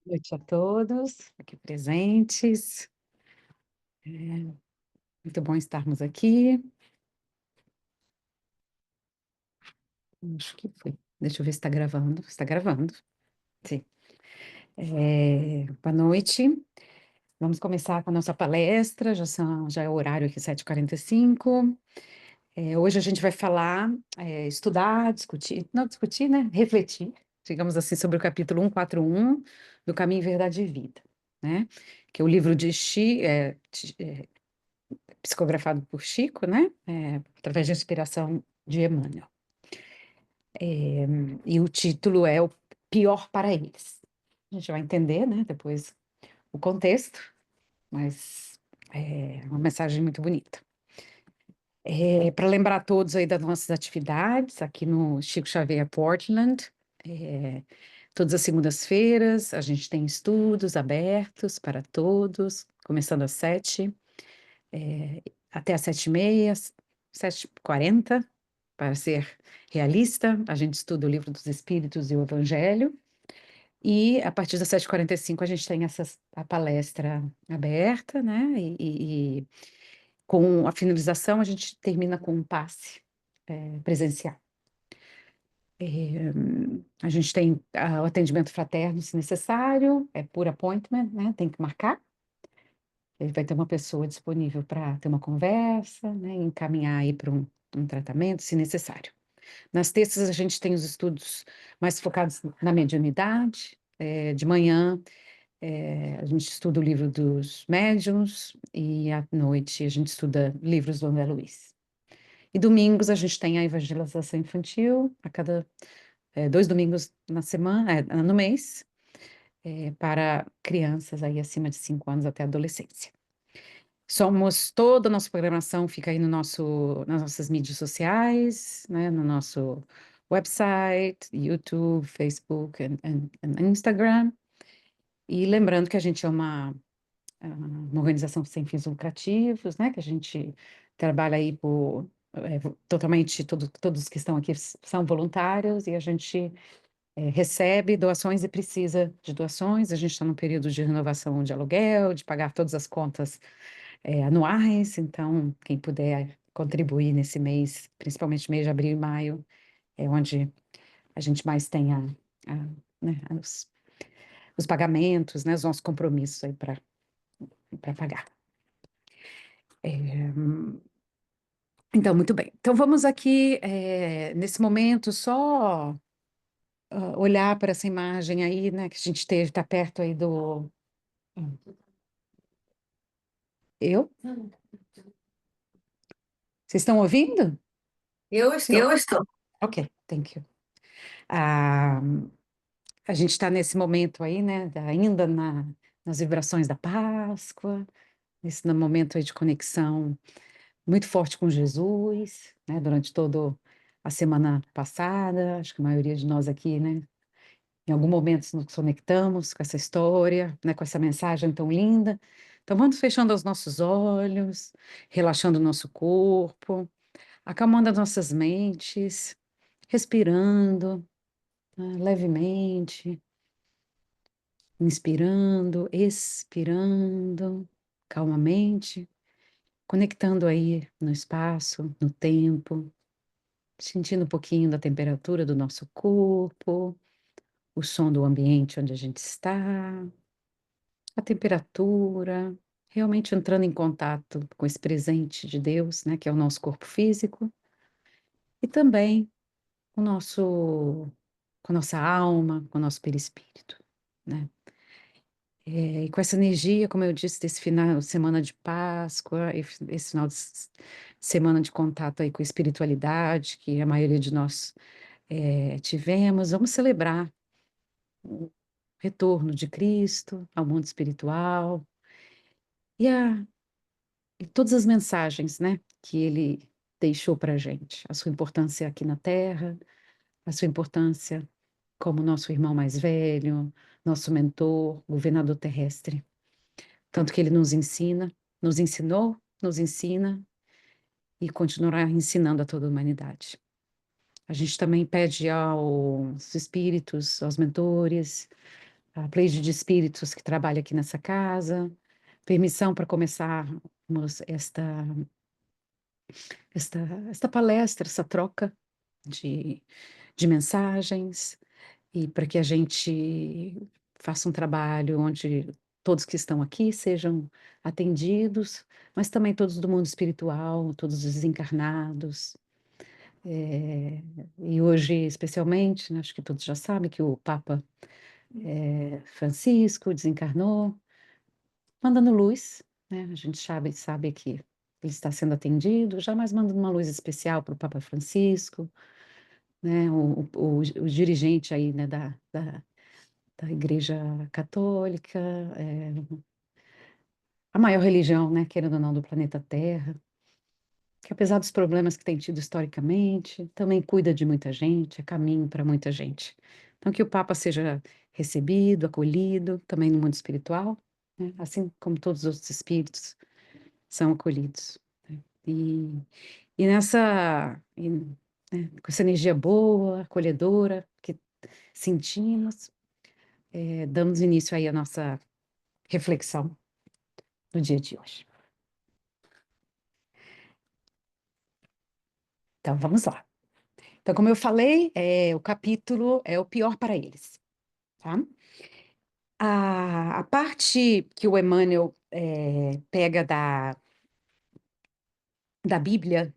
Boa noite a todos aqui presentes. Muito bom estarmos aqui. Acho que foi. Deixa eu ver se está gravando. Está gravando, sim. Boa noite. Vamos começar com a nossa palestra. Já é o horário aqui, 7h45. Hoje a gente vai falar, estudar, discutir, não discutir, né? Refletir, digamos assim, sobre o capítulo 141 do Caminho, Verdade e Vida, né? Que é o livro de psicografado por Chico, né? Através de inspiração de Emmanuel. E o título é O Pior para Eles. A gente vai entender, né, depois o contexto, mas é uma mensagem muito bonita. Para lembrar a todos aí das nossas atividades aqui no Chico Xavier Portland, todas as segundas-feiras a gente tem estudos abertos para todos, começando às 7, até às 7h30, 7h40, para ser realista. A gente estuda o Livro dos Espíritos e o Evangelho. E a partir das 7h45 a gente tem a palestra aberta, né? E com a finalização a gente termina com um passe presencial. A gente tem o atendimento fraterno, se necessário, é por appointment, né? Tem que marcar. Ele vai ter uma pessoa disponível para ter uma conversa, né? Encaminhar aí para um tratamento, se necessário. Nas terças a gente tem os estudos mais focados na mediunidade. De manhã a gente estuda o livro dos médiuns e à noite a gente estuda livros do André Luiz. E domingos a gente tem a evangelização infantil, a cada 2 domingos na semana, no mês, para crianças aí acima de 5 anos até a adolescência. Toda a nossa programação fica aí nas nossas mídias sociais, né, no nosso website, YouTube, Facebook e Instagram. E lembrando que a gente é uma organização sem fins lucrativos, né, que a gente trabalha aí totalmente, todos que estão aqui são voluntários e a gente recebe doações e precisa de doações. A gente está num período de renovação de aluguel, de pagar todas as contas anuais, então quem puder contribuir nesse mês, principalmente mês de abril e maio, é onde a gente mais tem né, os pagamentos, né, os nossos compromissos aí para pagar. Então, muito bem. Então, vamos aqui, nesse momento, só olhar para essa imagem aí, né, que a gente teve, está perto aí do... Eu? Vocês estão ouvindo? Eu estou. Eu estou. Ok, thank you. Ah, a gente está nesse momento aí, né, ainda nas vibrações da Páscoa, nesse momento aí de conexão muito forte com Jesus, né, durante toda a semana passada, acho que a maioria de nós aqui, né, em algum momento nos conectamos com essa história, né, com essa mensagem tão linda. Então vamos fechando os nossos olhos, relaxando o nosso corpo, acalmando as nossas mentes, respirando, né, levemente, inspirando, expirando, calmamente, conectando aí no espaço, no tempo, sentindo um pouquinho da temperatura do nosso corpo, o som do ambiente onde a gente está, a temperatura, realmente entrando em contato com esse presente de Deus, né, que é o nosso corpo físico, e também o com a nossa alma, com o nosso perispírito, né? E com essa energia, como eu disse, desse final de semana de Páscoa, esse final de semana de contato aí com a espiritualidade, que a maioria de nós tivemos, vamos celebrar o retorno de Cristo ao mundo espiritual e, e todas as mensagens, né, que ele deixou para a gente, a sua importância aqui na Terra, a sua importância como nosso irmão mais velho, nosso mentor, governador terrestre. Tanto que ele nos ensinou, nos ensina e continuará ensinando a toda a humanidade. A gente também pede aos espíritos, aos mentores, a Pleiade de espíritos que trabalha aqui nessa casa, permissão para começarmos esta, esta palestra, essa troca de, de mensagens, e para que a gente faça um trabalho onde todos que estão aqui sejam atendidos, mas também todos do mundo espiritual, todos os desencarnados. E hoje, especialmente, né, acho que todos já sabem que o Papa Francisco desencarnou, mandando luz, né? A gente sabe que ele está sendo atendido, jamais mandando uma luz especial para o Papa Francisco, né? O dirigente aí, né, da Igreja Católica, a maior religião, né, querendo ou não, do planeta Terra, que apesar dos problemas que tem tido historicamente, também cuida de muita gente, é caminho para muita gente. Então, que o Papa seja recebido, acolhido, também no mundo espiritual, né, assim como todos os outros espíritos são acolhidos, né. E com essa energia boa, acolhedora, que sentimos, damos início aí à nossa reflexão do dia de hoje. Então, vamos lá. Então, como eu falei, o capítulo é o pior para eles, tá? A parte que o Emmanuel pega da Bíblia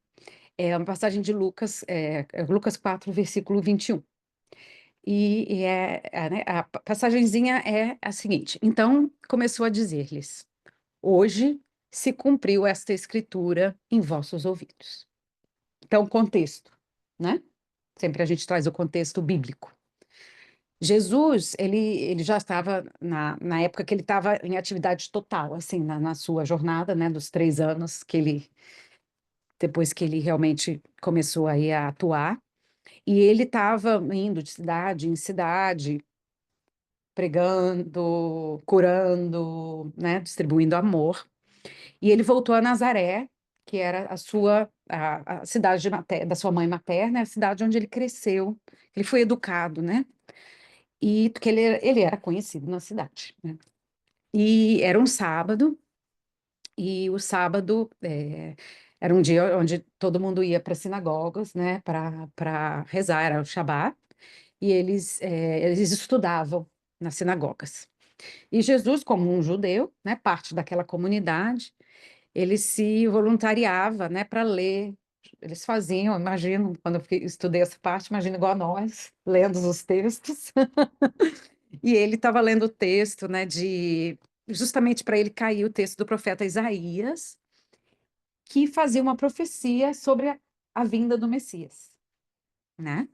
é uma passagem de Lucas, Lucas 4, versículo 21. Né, a passagenzinha é a seguinte: então começou a dizer-lhes: hoje se cumpriu esta escritura em vossos ouvidos. Então, contexto, né? Sempre a gente traz o contexto bíblico. Jesus, ele já estava, na época que ele estava em atividade total, assim, na sua jornada, né, dos 3 anos depois que ele realmente começou aí a atuar, e ele estava indo de cidade em cidade, pregando, curando, né, distribuindo amor, e ele voltou a Nazaré, que era a cidade da sua mãe materna, a cidade onde ele cresceu, ele foi educado, né? E porque ele era conhecido na cidade, né? E era um sábado, e o sábado era um dia onde todo mundo ia para sinagogas, né, para rezar, era o Shabat, e eles estudavam nas sinagogas. E Jesus, como um judeu, né, parte daquela comunidade, ele se voluntariava, né, para ler. Eles faziam, imagino, quando eu estudei essa parte, imagino igual a nós, lendo os textos. E ele estava lendo o texto, né, justamente para ele cair o texto do profeta Isaías, que fazia uma profecia sobre a vinda do Messias, né?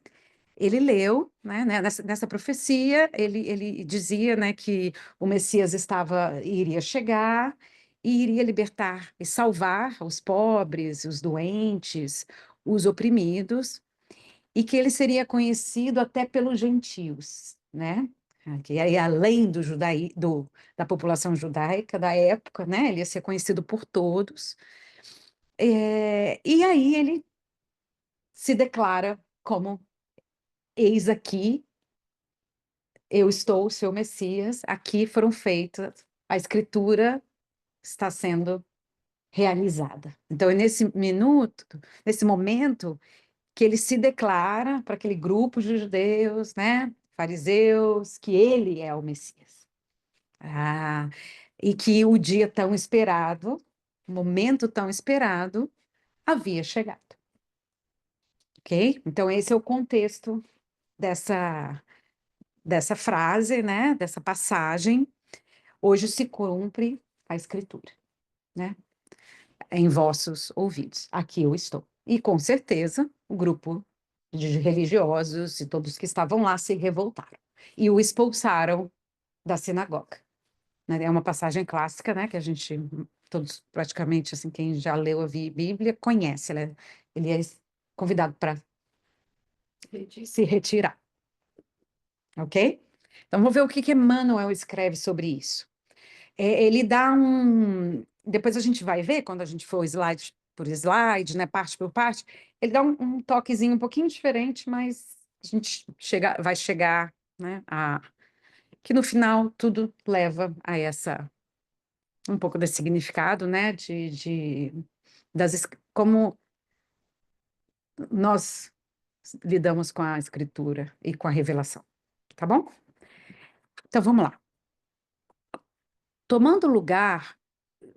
Ele leu, né, nessa profecia, ele dizia, né, que o Messias iria chegar e iria libertar e salvar os pobres, os doentes, os oprimidos, e que ele seria conhecido até pelos gentios, né? Que aí, além da população judaica da época, né? Ele ia ser conhecido por todos. E aí ele se declara como: eis aqui, eu estou, o seu Messias, aqui foram feitas, a escritura está sendo realizada. Então, é nesse momento, que ele se declara para aquele grupo de judeus, né, fariseus, que ele é o Messias. E que o dia tão esperado, o momento tão esperado, havia chegado. Ok? Então, esse é o contexto dessa frase, né, dessa passagem. Hoje se cumpre a escritura, né? Em vossos ouvidos. Aqui eu estou. E com certeza o grupo de religiosos e todos que estavam lá se revoltaram e o expulsaram da sinagoga, né? É uma passagem clássica, né? Que a gente, todos praticamente, assim, quem já leu a Bíblia conhece. Ele é convidado para se retirar, ok? Então vamos ver o que Emmanuel escreve sobre isso. Ele dá depois a gente vai ver, quando a gente for slide por slide, né, parte por parte, ele dá um toquezinho um pouquinho diferente, mas a gente vai chegar, né, que no final tudo leva a um pouco desse significado, né, como nós lidamos com a escritura e com a revelação, tá bom? Então vamos lá. Tomando lugar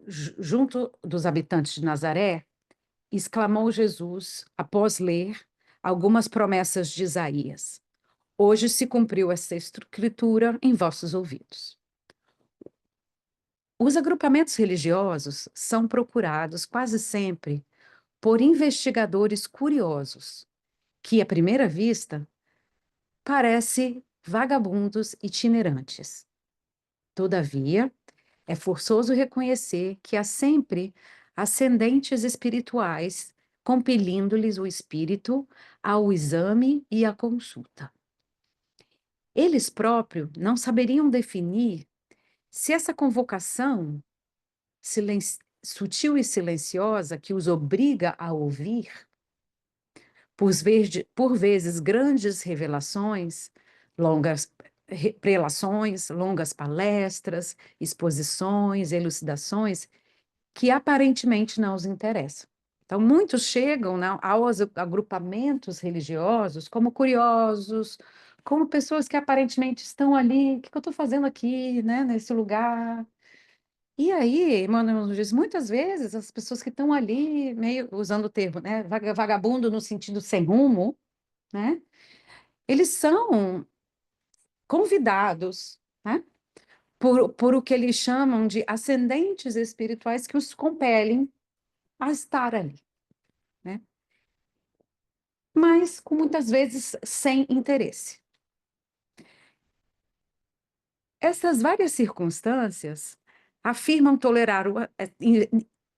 junto dos habitantes de Nazaré, exclamou Jesus após ler algumas promessas de Isaías. Hoje se cumpriu essa escritura em vossos ouvidos. Os agrupamentos religiosos são procurados quase sempre por investigadores curiosos, que, à primeira vista, parecem vagabundos itinerantes. Todavia, é forçoso reconhecer que há sempre ascendentes espirituais compelindo-lhes o espírito ao exame e à consulta. Eles próprios não saberiam definir se essa convocação sutil e silenciosa que os obriga a ouvir, por vezes grandes revelações, longas prelações, longas palestras, exposições, elucidações, que aparentemente não os interessam. Então, muitos chegam, né, aos agrupamentos religiosos como curiosos, como pessoas que aparentemente estão ali, o que eu estou fazendo aqui, né, nesse lugar? E aí, Emmanuel nos diz, muitas vezes as pessoas que estão ali, meio usando o termo, né, vagabundo no sentido sem rumo, né, eles são convidados, né, por o que eles chamam de ascendentes espirituais que os compelem a estar ali, né, mas com muitas vezes sem interesse. Essas várias circunstâncias afirmam tolerar o,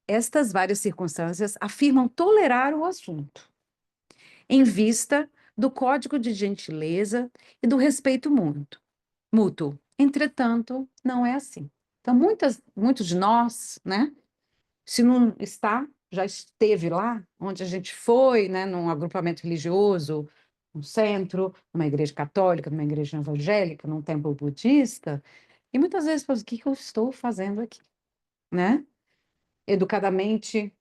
estas várias circunstâncias afirmam tolerar o assunto, em vista do código de gentileza e do respeito mútuo. Entretanto, não é assim. Então, muitos de nós, né, se não está, já esteve lá, onde a gente foi, né, num agrupamento religioso, num centro, numa igreja católica, numa igreja evangélica, num templo budista, e muitas vezes fala, o que eu estou fazendo aqui, né? Educadamente,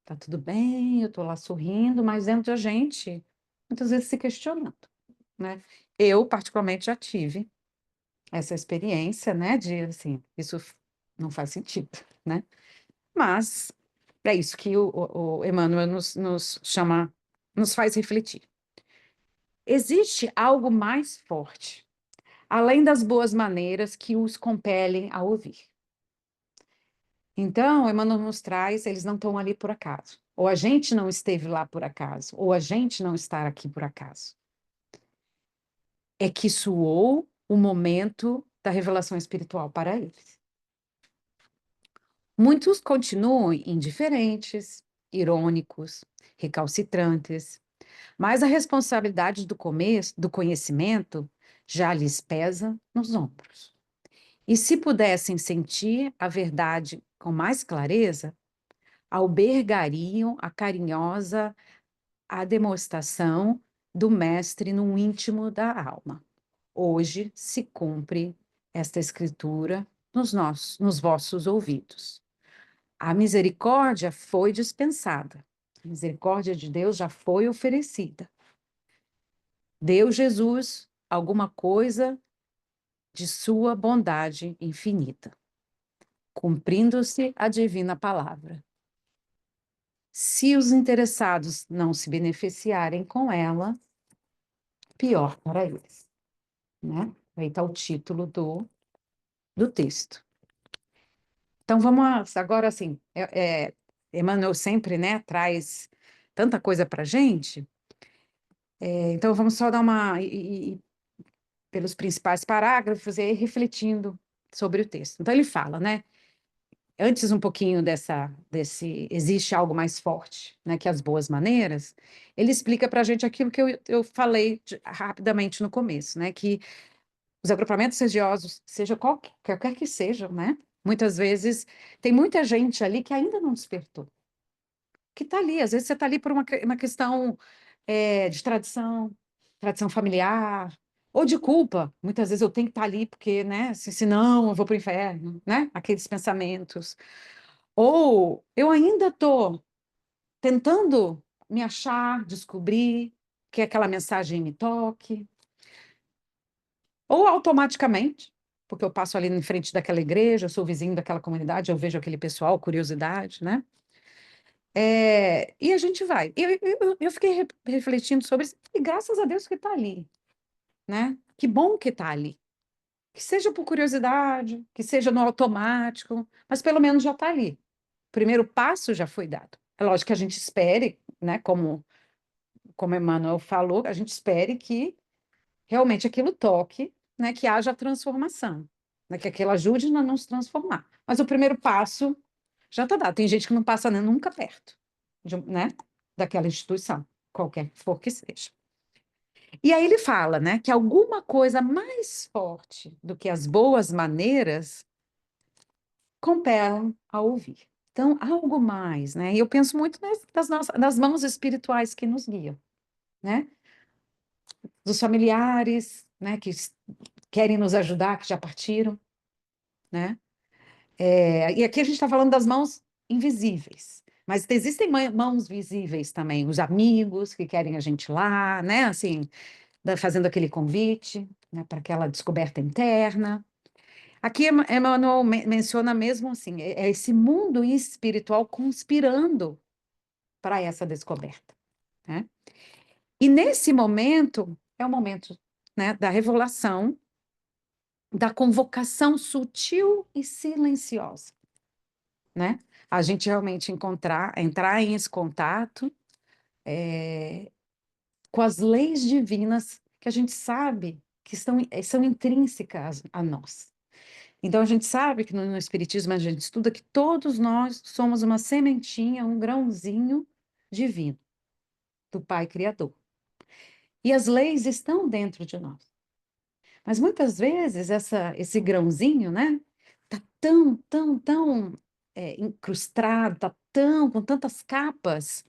tá tudo bem, eu estou lá sorrindo, mas dentro da gente, muitas vezes se questionando, né? Eu, particularmente, já tive essa experiência, né, de, assim, isso não faz sentido, né? Mas é isso que o Emmanuel nos chama, nos faz refletir. Existe algo mais forte, além das boas maneiras que os compelem a ouvir. Então, Emmanuel nos traz, eles não estão ali por acaso. Ou a gente não esteve lá por acaso, ou a gente não está aqui por acaso. É que soou o momento da revelação espiritual para eles. Muitos continuam indiferentes, irônicos, recalcitrantes, mas a responsabilidade do conhecimento já lhes pesa nos ombros. E se pudessem sentir a verdade com mais clareza, albergariam a carinhosa demonstração do mestre no íntimo da alma. Hoje se cumpre esta escritura nos vossos ouvidos. A misericórdia foi dispensada. A misericórdia de Deus já foi oferecida. Deu Jesus alguma coisa de sua bondade infinita, cumprindo-se a divina palavra. Se os interessados não se beneficiarem com ela, pior para eles, né? Aí está o título do texto. Então vamos agora assim, Emmanuel sempre, né, traz tanta coisa para a gente. Então vamos só dar pelos principais parágrafos e ir refletindo sobre o texto. Então ele fala, né? Antes um pouquinho desse existe algo mais forte, né, que as boas maneiras, ele explica para a gente aquilo que eu falei rapidamente no começo, né, que os agrupamentos religiosos, seja qualquer que sejam, né, muitas vezes tem muita gente ali que ainda não despertou, que está ali, às vezes você está ali por uma questão de tradição familiar, Ou de culpa, muitas vezes eu tenho que estar ali porque, né, senão eu vou para o inferno, né? Aqueles pensamentos. Ou eu ainda estou tentando me achar, descobrir que aquela mensagem me toque. Ou automaticamente, porque eu passo ali em frente daquela igreja, eu sou vizinho daquela comunidade, eu vejo aquele pessoal, curiosidade, né? E a gente vai. Eu fiquei refletindo sobre isso, e graças a Deus que está ali, né? Que bom que está ali. Que seja por curiosidade, que seja no automático, mas pelo menos já está ali. O primeiro passo já foi dado. É lógico que a gente espere, né? Como Emmanuel falou, a gente espere que realmente aquilo toque, né? Que haja transformação, né, que aquilo ajude a nos transformar. Mas o primeiro passo já está dado. Tem gente que não passa nem nunca perto, né? Daquela instituição, qualquer que for que seja. E aí ele fala, né, que alguma coisa mais forte do que as boas maneiras compelam a ouvir. Então, algo mais, né? E eu penso muito das mãos espirituais que nos guiam, né? Dos familiares, né, que querem nos ajudar, que já partiram, né? E aqui a gente está falando das mãos invisíveis, mas existem mãos visíveis também, os amigos que querem a gente lá, né? Assim, fazendo aquele convite, né, para aquela descoberta interna. Aqui Emmanuel menciona mesmo assim, é esse mundo espiritual conspirando para essa descoberta, né? E nesse momento é o momento, né, da revelação, da convocação sutil e silenciosa, né? A gente realmente entrar em esse contato com as leis divinas que a gente sabe que são intrínsecas a nós. Então, a gente sabe que no Espiritismo a gente estuda que todos nós somos uma sementinha, um grãozinho divino, do Pai Criador. E as leis estão dentro de nós. Mas muitas vezes esse grãozinho, né, tá tão incrustado, tá com tantas capas,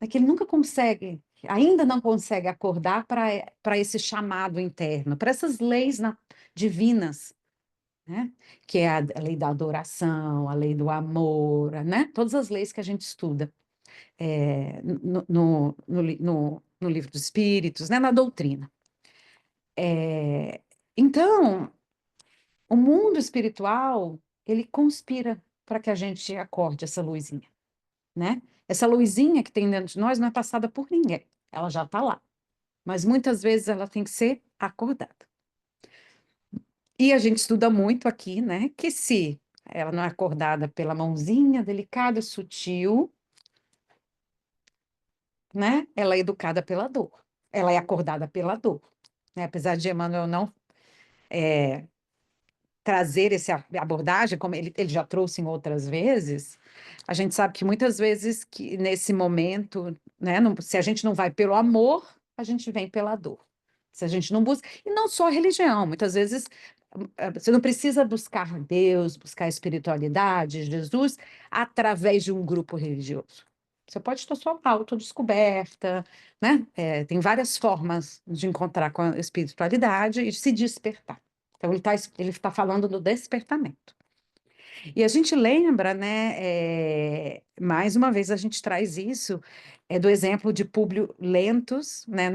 que ele nunca consegue, ainda não consegue acordar para esse chamado interno, para essas leis divinas, né? Que é a lei da adoração, a lei do amor, né? Todas as leis que a gente estuda no livro dos Espíritos, né? Na doutrina. Então, o mundo espiritual, ele conspira para que a gente acorde essa luzinha, né? Essa luzinha que tem dentro de nós não é passada por ninguém, ela já está lá. Mas muitas vezes ela tem que ser acordada. E a gente estuda muito aqui, né, que se ela não é acordada pela mãozinha delicada, sutil, né, ela é educada pela dor. Ela é acordada pela dor, né? Apesar de Emmanuel não trazer essa abordagem, como ele já trouxe em outras vezes, a gente sabe que muitas vezes que nesse momento, né, se a gente não vai pelo amor, a gente vem pela dor. Se a gente não busca, e não só a religião, muitas vezes você não precisa buscar Deus, buscar a espiritualidade, Jesus, através de um grupo religioso. Você pode ter sua autodescoberta, né? Tem várias formas de encontrar com a espiritualidade e se despertar. Então, ele tá falando do despertamento. E a gente lembra, né? Mais uma vez a gente traz isso, do exemplo de Públio Lentus, né?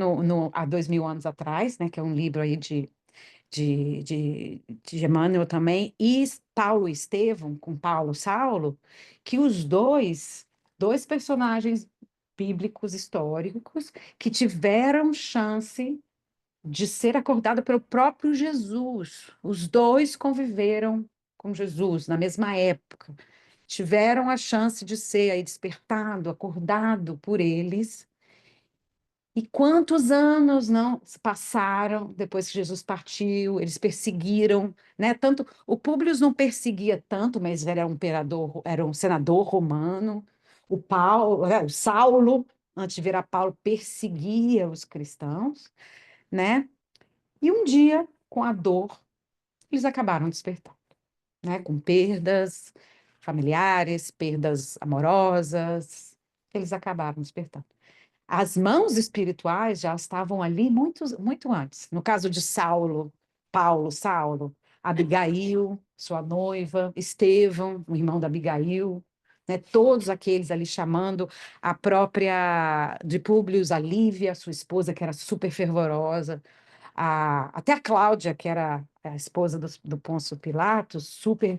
Há 2000 anos atrás, né? Que é um livro aí de Emmanuel também, e Paulo e Estevão, com Paulo e Saulo, que os dois personagens bíblicos históricos que tiveram chance de ser acordado pelo próprio Jesus. Os dois conviveram com Jesus na mesma época. Tiveram a chance de ser aí despertado, acordado por eles. E quantos anos não se passaram depois que Jesus partiu? Eles perseguiram, né? Tanto o Públio não perseguia tanto, mas ele era um imperador, era um senador romano. O Saulo, antes de virar Paulo, perseguia os cristãos, né? E um dia, com a dor, eles acabaram despertando, né? Com perdas familiares, perdas amorosas, eles acabaram despertando. As mãos espirituais já estavam ali muito, muito antes. No caso de Saulo, Abigail, sua noiva, Estevão, o irmão da Abigail, né? Todos aqueles ali chamando a própria de Públio, a Lívia, sua esposa, que era super fervorosa, até a Cláudia, que era a esposa do Pôncio Pilatos, super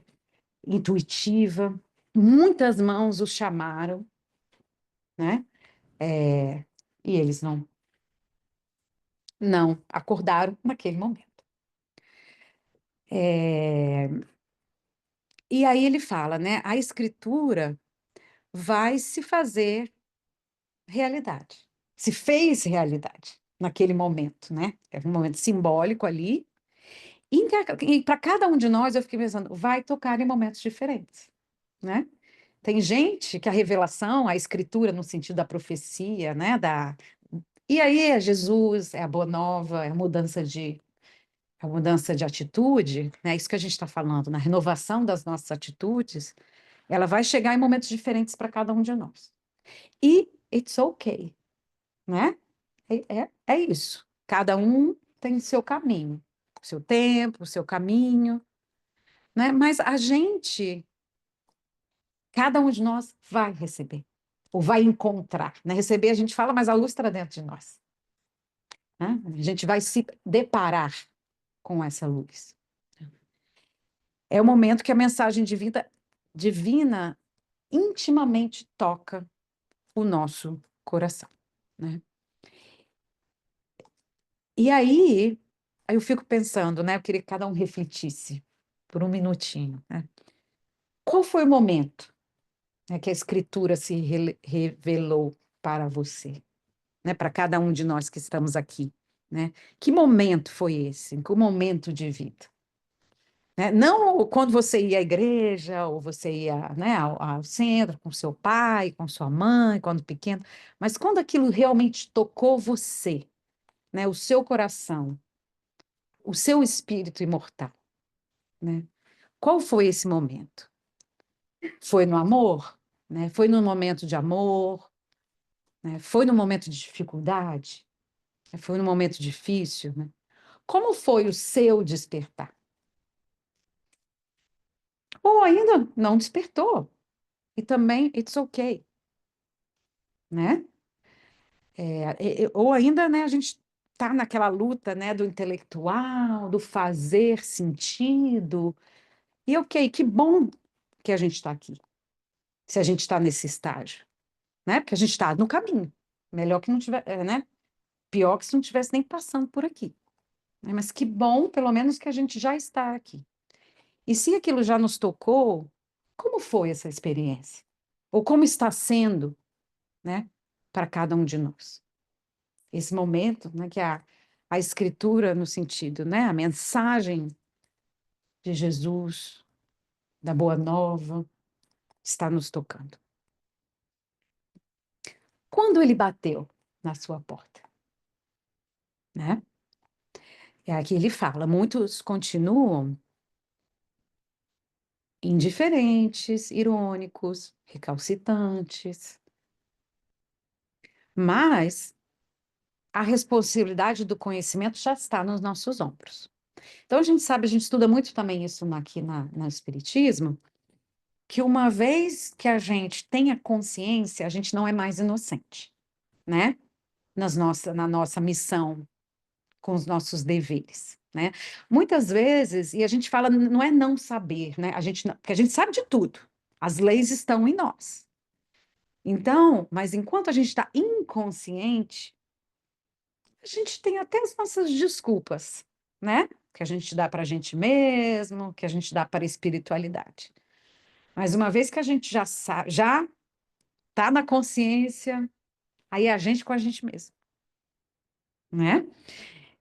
intuitiva. Muitas mãos o chamaram, né? É, e eles não acordaram naquele momento. É, e aí ele fala, né? A escritura vai se fazer realidade. Se fez realidade naquele momento, né? É um momento simbólico ali. E para cada um de nós, eu fiquei pensando, vai tocar em momentos diferentes, né? Tem gente que a revelação, a escritura no sentido da profecia, né? E aí é Jesus, é a boa nova, é a mudança de atitude, né? Isso que a gente está falando, na renovação das nossas atitudes, ela vai chegar em momentos diferentes para cada um de nós. E it's okay, né? É isso. Cada um tem seu caminho, o seu tempo, o seu caminho, né? Mas a gente, cada um de nós vai receber, ou vai encontrar, né? Receber a gente fala, mas a luz está dentro de nós, né? A gente vai se deparar com essa luz. É o momento que a mensagem divina intimamente toca o nosso coração, né? E aí eu fico pensando, né? Eu queria que cada um refletisse por um minutinho, né? Qual foi o momento, né, que a escritura se revelou para você, né? Para cada um de nós que estamos aqui, né? Que momento foi esse? Que momento de vida? Né? Não quando você ia à igreja, ou você ia, né, ao centro com seu pai, com sua mãe, quando pequeno, mas quando aquilo realmente tocou você, né, o seu coração, o seu espírito imortal, né? Qual foi esse momento? Foi no amor? Né? Foi no momento de amor? Né? Foi no momento de dificuldade? Foi no momento difícil? Né? Como foi o seu despertar? Ou ainda não despertou? E também, it's okay, né? Ou ainda, né, a gente está naquela luta, né, do intelectual, do fazer sentido. E ok, que bom que a gente está aqui, se a gente está nesse estágio, né? Porque a gente está no caminho. Melhor que não tiver, né? Pior que se não tivesse nem passando por aqui. Né? Mas que bom, pelo menos, que a gente já está aqui. E se aquilo já nos tocou, como foi essa experiência? Ou como está sendo, né, para cada um de nós? Esse momento, né, que a escritura no sentido, né, a mensagem de Jesus, da Boa Nova, está nos tocando. Quando ele bateu na sua porta, né? É aqui ele fala, muitos continuam indiferentes, irônicos, recalcitrantes, mas a responsabilidade do conhecimento já está nos nossos ombros. Então a gente sabe, a gente estuda muito também isso aqui no Espiritismo, que uma vez que a gente tenha consciência, a gente não é mais inocente, né? Na nossa missão, com os nossos deveres, né? Muitas vezes, e a gente fala, não é não saber, né? Porque a gente sabe de tudo. As leis estão em nós. Então, mas enquanto a gente está inconsciente, a gente tem até as nossas desculpas, né? Que a gente dá para a gente mesmo, que a gente dá para a espiritualidade. Mas uma vez que a gente já sabe, já está na consciência, aí é a gente com a gente mesmo, né?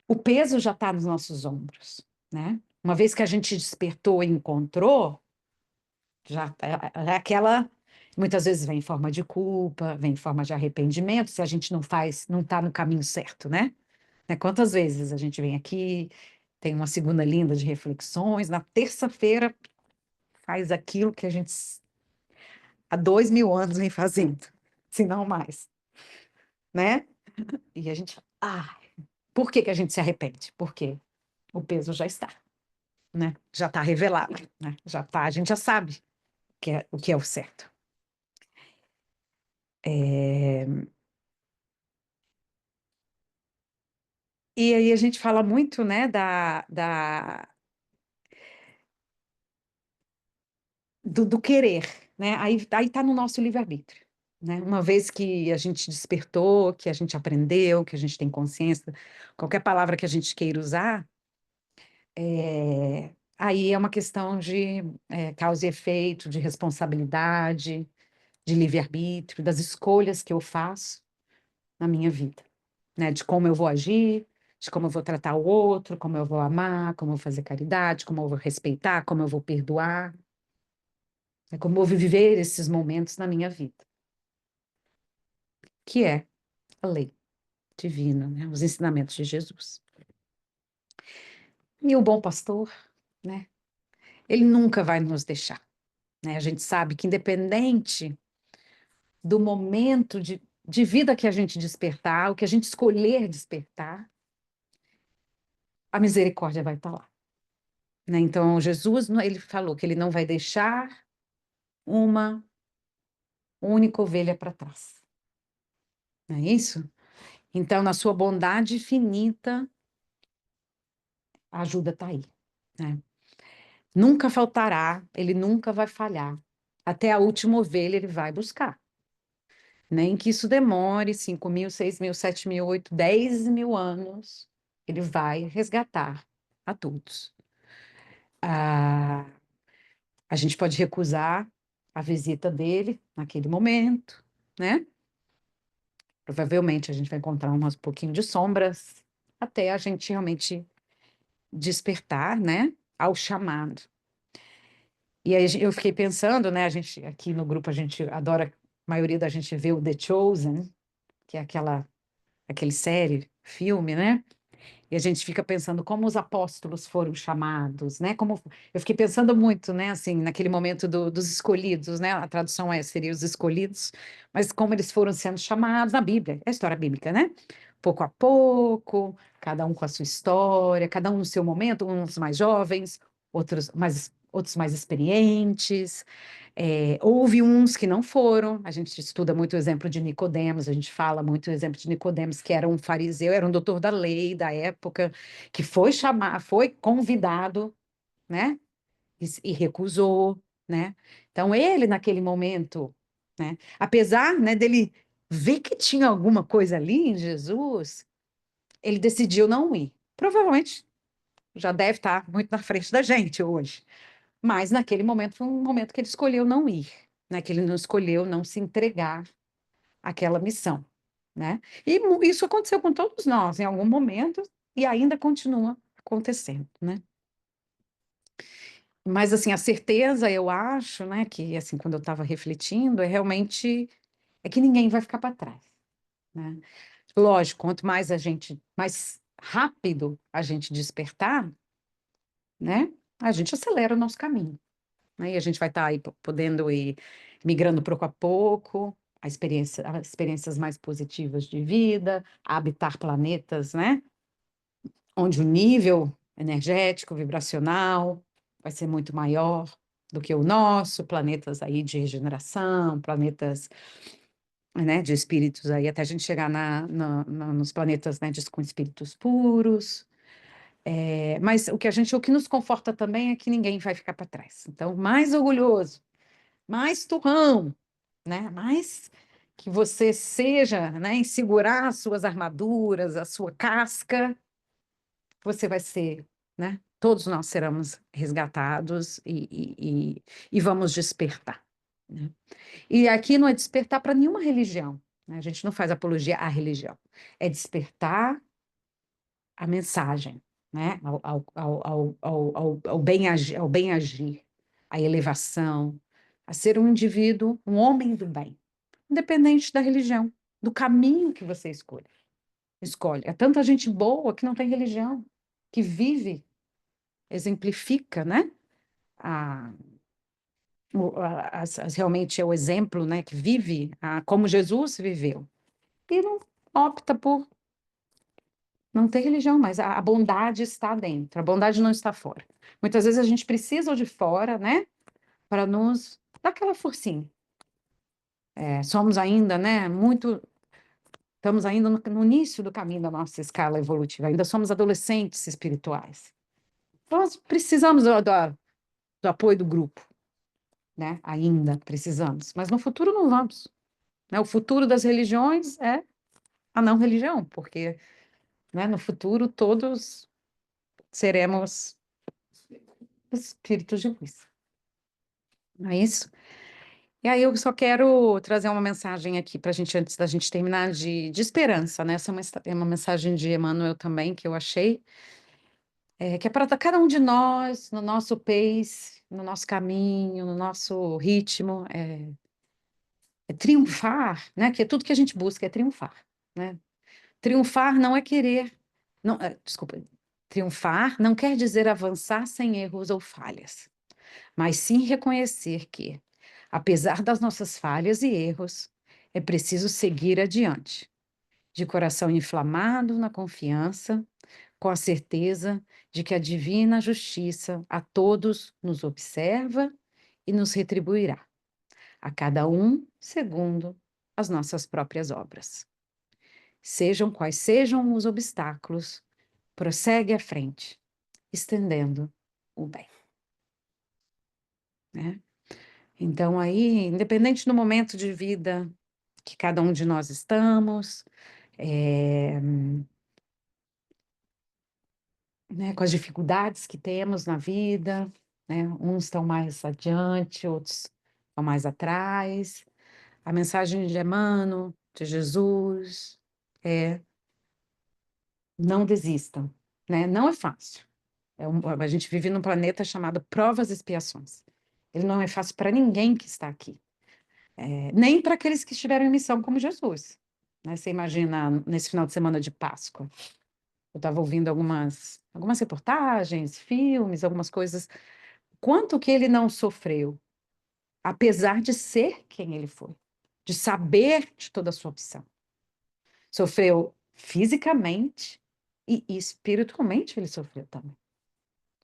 O peso já está nos nossos ombros, né? Uma vez que a gente despertou e encontrou, é aquela. Muitas vezes vem em forma de culpa, vem em forma de arrependimento, se a gente não faz, não está no caminho certo, né? Quantas vezes a gente vem aqui, tem uma segunda linda de reflexões, na terça-feira faz aquilo que a gente há 2000 anos vem fazendo, se não mais, né? E a gente fala, por que que a gente se arrepende? Porque o peso já está, né? Já está revelado, né? Já tá, a gente já sabe o que é o certo. É, E aí a gente fala muito, né, do querer, né? Aí está no nosso livre-arbítrio, né? Uma vez que a gente despertou, que a gente aprendeu, que a gente tem consciência, qualquer palavra que a gente queira usar, aí é uma questão de causa e efeito, de responsabilidade, de livre-arbítrio, das escolhas que eu faço na minha vida, né? De como eu vou agir, de como eu vou tratar o outro, como eu vou amar, como eu vou fazer caridade, como eu vou respeitar, como eu vou perdoar, né? Como eu vou viver esses momentos na minha vida, que é a lei divina, né? Os ensinamentos de Jesus. E o bom pastor, né? Ele nunca vai nos deixar, né? A gente sabe que independente do momento de vida que a gente despertar, o que a gente escolher despertar, a misericórdia vai estar lá, né? Então, Jesus, ele falou que ele não vai deixar uma única ovelha para trás, não é isso? Então, na sua bondade infinita, a ajuda está aí, né? Nunca faltará, ele nunca vai falhar. Até a última ovelha ele vai buscar. Nem que isso demore 5.000, 6.000, 7.000, 8, 10.000 anos, ele vai resgatar a todos. Ah, a gente pode recusar a visita dele naquele momento, né? Provavelmente a gente vai encontrar um pouquinho de sombras até a gente realmente despertar, né? Ao chamado. E aí eu fiquei pensando, né? A gente aqui no grupo a gente adora, a maioria da gente vê o The Chosen, que é aquele série, filme, né? E a gente fica pensando como os apóstolos foram chamados, né? Como eu fiquei pensando muito, né? Assim, naquele momento dos escolhidos, né? A tradução seria os escolhidos, mas como eles foram sendo chamados na Bíblia, é a história bíblica, né? Pouco a pouco, cada um com a sua história, cada um no seu momento, uns mais jovens, outros mais experientes. Houve uns que não foram. A gente estuda muito o exemplo de Nicodemos, a gente fala muito o exemplo de Nicodemos, que era um fariseu, era um doutor da lei da época, que foi convidado, né? E recusou, né? Então ele naquele momento, né? Apesar, né, dele ver que tinha alguma coisa ali em Jesus, ele decidiu não ir. Provavelmente já deve estar muito na frente da gente hoje. Mas naquele momento foi um momento que ele escolheu não ir, né? Que ele não escolheu não se entregar àquela missão, né? E isso aconteceu com todos nós em algum momento e ainda continua acontecendo, né? Mas assim, a certeza, eu acho, né, que assim, quando eu estava refletindo, é que ninguém vai ficar para trás, né? Lógico, quanto mais rápido a gente despertar, né, a gente acelera o nosso caminho. Né? E a gente vai estar aí podendo ir migrando pouco a pouco, as experiências mais positivas de vida, a habitar planetas, né? Onde o nível energético, vibracional, vai ser muito maior do que o nosso, planetas aí de regeneração, planetas, né, de espíritos aí, até a gente chegar nos planetas, né, com espíritos puros. Mas o que nos conforta também é que ninguém vai ficar para trás. Então, mais orgulhoso, mais turrão, né? Mais que você seja, né, em segurar as suas armaduras, a sua casca, você vai ser, né? Todos nós seremos resgatados e vamos despertar, né? E aqui não é despertar para nenhuma religião, né? A gente não faz apologia à religião, é despertar a mensagem, né? Ao bem agir, à elevação, a ser um indivíduo, um homem do bem, independente da religião, do caminho que você escolhe. É tanta gente boa que não tem religião, que vive, exemplifica, né? A, realmente é o exemplo, né? Que vive como Jesus viveu. E não, opta por não ter religião, mas a bondade está dentro, a bondade não está fora. Muitas vezes a gente precisa de fora, né, para nos dar aquela forcinha. Somos ainda, né, estamos ainda no início do caminho da nossa escala evolutiva, ainda somos adolescentes espirituais. Nós precisamos do apoio do grupo, né, ainda precisamos, mas no futuro não vamos, né, o futuro das religiões é a não religião, porque, né, no futuro todos seremos espíritos de luz. Não é isso? E aí eu só quero trazer uma mensagem aqui para a gente, antes da gente terminar, de esperança, né? Essa é uma mensagem de Emmanuel também, que eu achei, que é para cada um de nós, no nosso pace, no nosso caminho, no nosso ritmo, é triunfar, né? Que é tudo que a gente busca, é triunfar, né? Triunfar não é querer, não, desculpa, triunfar não quer dizer avançar sem erros ou falhas, mas sim reconhecer que, apesar das nossas falhas e erros, é preciso seguir adiante, de coração inflamado na confiança, com a certeza de que a divina justiça a todos nos observa e nos retribuirá, a cada um segundo as nossas próprias obras. Sejam quais sejam os obstáculos, prossegue à frente, estendendo o bem, né? Então, aí, independente do momento de vida que cada um de nós estamos, é, né, com as dificuldades que temos na vida, né? Uns estão mais adiante, outros estão mais atrás. A mensagem de Emmanuel, de Jesus, é não desistam, né? Não é fácil. A gente vive num planeta chamado provas e expiações. Ele não é fácil para ninguém que está aqui. Nem para aqueles que estiveram em missão como Jesus. Né? Você imagina, nesse final de semana de Páscoa, eu estava ouvindo algumas reportagens, filmes, algumas coisas, quanto que ele não sofreu, apesar de ser quem ele foi, de saber de toda a sua opção. Sofreu fisicamente e espiritualmente ele sofreu também,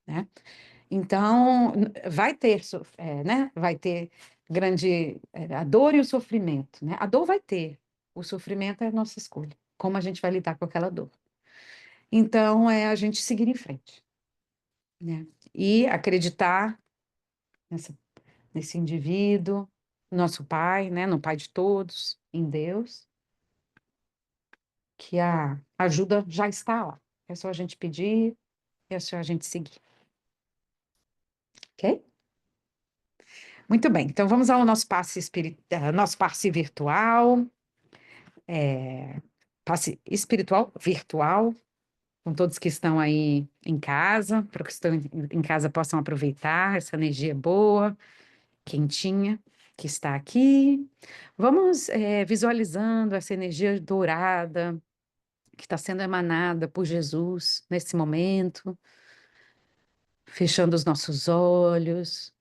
né? Então, né? Vai ter a dor e o sofrimento, né? A dor vai ter, o sofrimento é a nossa escolha. Como a gente vai lidar com aquela dor. Então, é a gente seguir em frente, né? E acreditar nessa, nesse indivíduo, nosso Pai, né? No Pai de todos, em Deus, que a ajuda já está lá. É só a gente pedir, é só a gente seguir, ok? Muito bem, então vamos ao nosso nosso passe virtual, passe espiritual virtual, com todos que estão aí em casa, para que estão em casa possam aproveitar essa energia boa, quentinha, que está aqui. Vamos visualizando essa energia dourada que está sendo emanada por Jesus nesse momento, fechando os nossos olhos,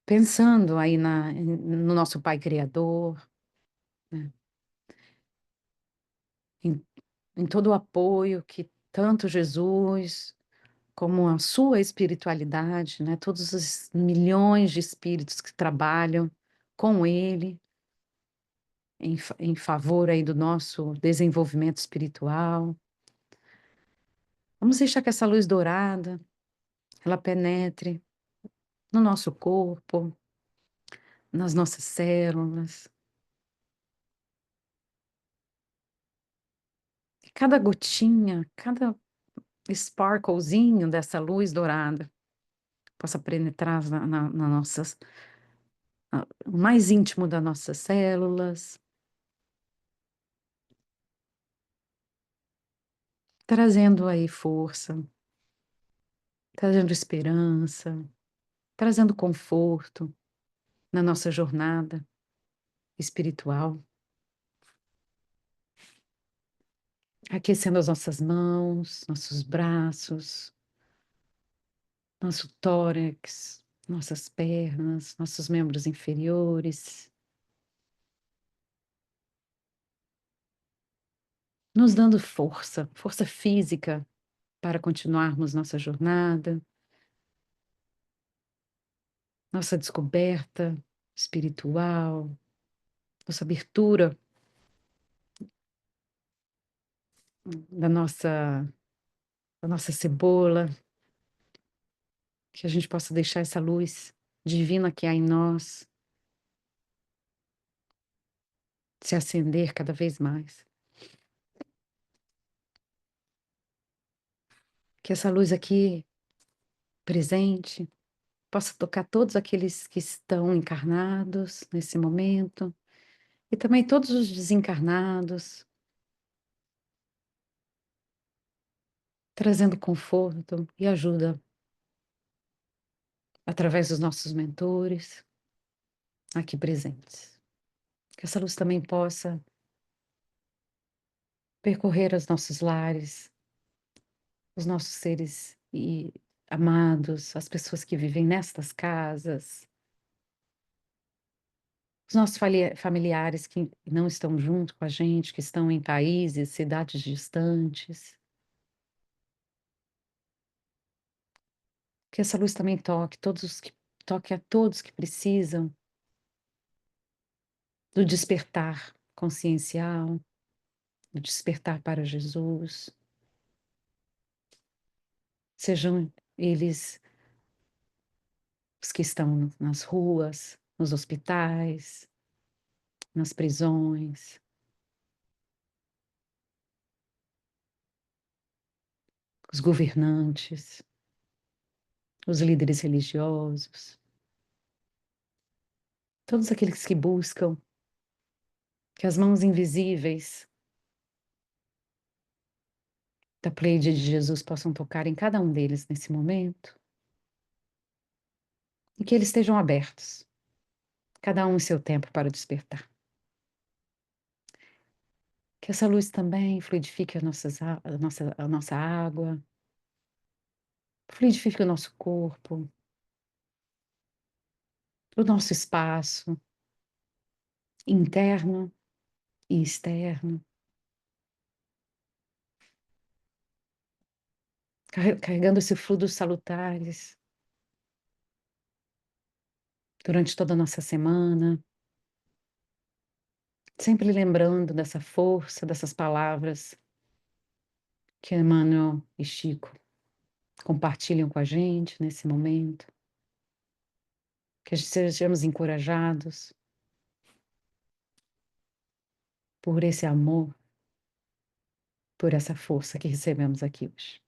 pensando aí no nosso Pai Criador, né? Em, em todo o apoio que tanto Jesus, como a sua espiritualidade, né? Todos os milhões de espíritos que trabalham com ele em favor aí do nosso desenvolvimento espiritual. Vamos deixar que essa luz dourada, ela penetre no nosso corpo, nas nossas células. E cada gotinha, cada sparklezinho dessa luz dourada possa penetrar na nossas, no mais íntimo das nossas células, trazendo aí força, trazendo esperança, trazendo conforto na nossa jornada espiritual, aquecendo as nossas mãos, nossos braços, nosso tórax, nossas pernas, nossos membros inferiores. nos dando força, força física para continuarmos nossa jornada, nossa descoberta espiritual, nossa abertura da nossa cebola, que a gente possa deixar essa luz divina que há em nós se acender cada vez mais. Que essa luz aqui presente possa tocar todos aqueles que estão encarnados nesse momento e também todos os desencarnados, trazendo conforto e ajuda através dos nossos mentores aqui presentes. Que essa luz também possa percorrer os nossos lares, os nossos seres e amados, as pessoas que vivem nestas casas, os nossos familiares que não estão junto com a gente, que estão em países, cidades distantes. Que essa luz também toque a todos que precisam do despertar consciencial, do despertar para Jesus. Sejam eles os que estão nas ruas, nos hospitais, nas prisões, os governantes, os líderes religiosos, todos aqueles que buscam que as mãos invisíveis da Pleiade de Jesus possam tocar em cada um deles nesse momento e que eles estejam abertos, cada um em seu tempo para despertar. Que essa luz também fluidifique a nossa água, fluidifique o nosso corpo, o nosso espaço interno e externo, carregando esse fluidos salutares durante toda a nossa semana, sempre lembrando dessa força, dessas palavras que Emmanuel e Chico compartilham com a gente nesse momento, que sejamos encorajados por esse amor, por essa força que recebemos aqui hoje.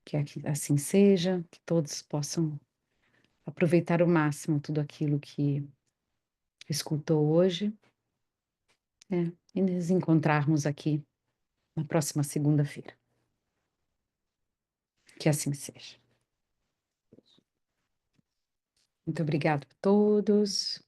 Que assim seja, que todos possam aproveitar o máximo tudo aquilo que escutou hoje, né? E nos encontrarmos aqui na próxima segunda-feira. Que assim seja. Muito obrigada a todos.